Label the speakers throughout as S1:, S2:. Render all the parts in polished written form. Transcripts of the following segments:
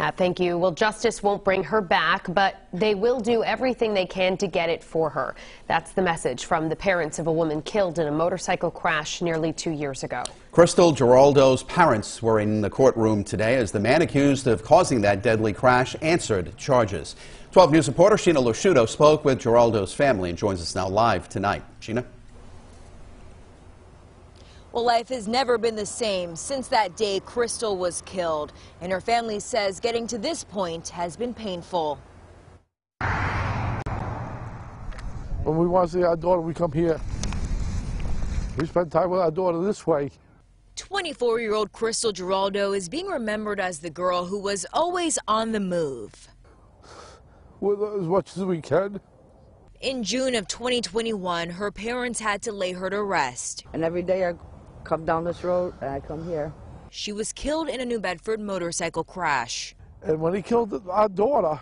S1: Matt, thank you. Well, justice won't bring her back, but they will do everything they can to get it for her. That's the message from the parents of a woman killed in a motorcycle crash nearly 2 years ago.
S2: Crystal Giraldo's parents were in the courtroom today as the man accused of causing that deadly crash answered charges. 12 News reporter Sheena Losciuto spoke with Giraldo's family and joins us now live tonight. Sheena?
S3: Well, life has never been the same since that day Crystal was killed, and her family says getting to this point has been painful.
S4: When we want to see our daughter, we come here. We spend time with our daughter this way.
S3: 24-year-old Crystal Giraldo is being remembered as the girl who was always on the move.
S4: With as much as we can.
S3: In June of 2021, her parents had to lay her to rest.
S5: And every day I come down this road and I come here.
S3: She was killed in a New Bedford motorcycle crash.
S4: And when he killed our daughter,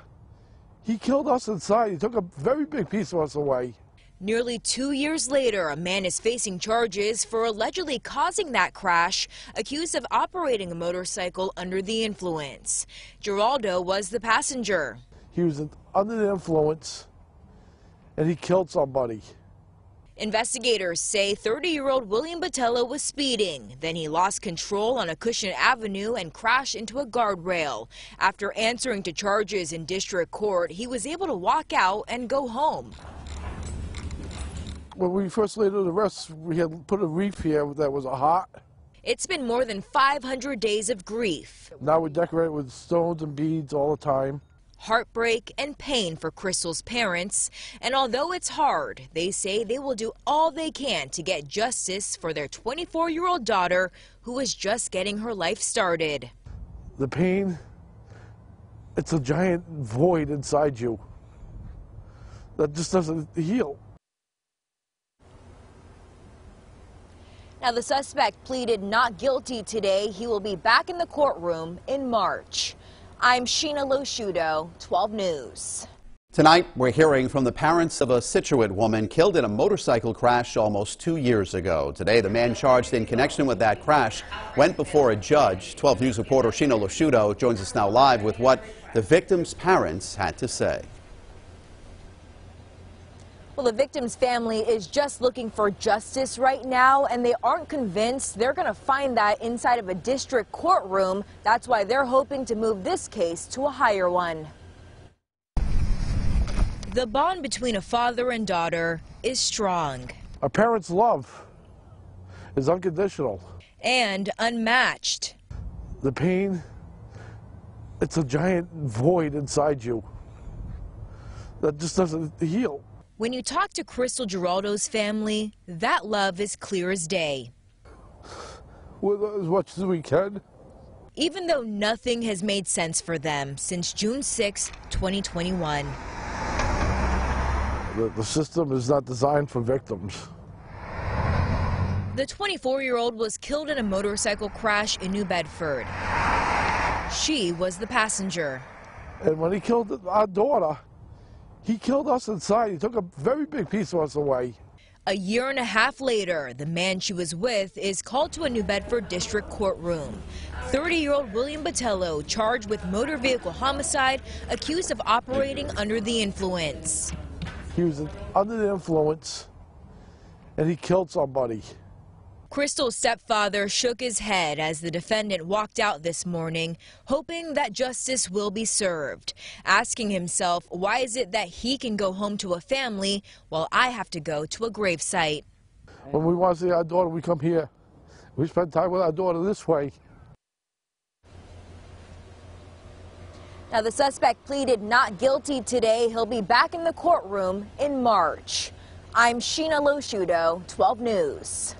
S4: he killed us inside. He took a very big piece of us away.
S3: Nearly 2 years later, a man is facing charges for allegedly causing that crash, accused of operating a motorcycle under the influence. Giraldo was the passenger.
S4: He was under the influence and he killed somebody.
S3: Investigators say 30-year-old William Botello was speeding. Then he lost control on Acushnet Avenue and crashed into a guardrail. After answering to charges in district court, he was able to walk out and go home.
S4: When we first laid her to rest, we had put a wreath here that was a heart.
S3: It's been more than 500 days of grief.
S4: Now we decorate it with stones and beads all the time.
S3: Heartbreak and pain for Crystal's parents, and although it's hard, they say they will do all they can to get justice for their 24-year-old daughter who was just getting her life started.
S4: The pain, it's a giant void inside you that just doesn't heal.
S3: Now, the suspect pleaded not guilty today. He will be back in the courtroom in March. I'm Sheena Losciuto, 12 News.
S2: Tonight, we're hearing from the parents of a Scituate woman killed in a motorcycle crash almost 2 years ago. Today, the man charged in connection with that crash went before a judge. 12 News reporter Sheena Losciuto joins us now live with what the victim's parents had to say.
S3: Well, the victim's family is just looking for justice right now, and they aren't convinced they're going to find that inside of a district courtroom. That's why they're hoping to move this case to a higher one. The bond between a father and daughter is strong.
S4: Our parents' love is unconditional.
S3: And unmatched.
S4: The pain, it's a giant void inside you that just doesn't heal.
S3: When you talk to Crystal Giraldo's family, that love is clear as day.
S4: With as much as we can.
S3: Even though nothing has made sense for them since June 6, 2021.
S4: The system is not designed for victims.
S3: The 24-year-old was killed in a motorcycle crash in New Bedford. She was the passenger.
S4: And when he killed our daughter, he killed us inside. He took a very big piece of us away.
S3: A year and a half later, the man she was with is called to a New Bedford district courtroom. 30-year-old William Botello charged with motor vehicle homicide, accused of operating under the influence.
S4: He was under the influence and he killed somebody.
S3: Crystal's stepfather shook his head as the defendant walked out this morning, hoping that justice will be served, asking himself, why is it that he can go home to a family while I have to go to a gravesite?
S4: When we want to see our daughter, we come here. We spend time with our daughter this way.
S3: Now, the suspect pleaded not guilty today. He'll be back in the courtroom in March. I'm Sheena Losciuto, 12 News.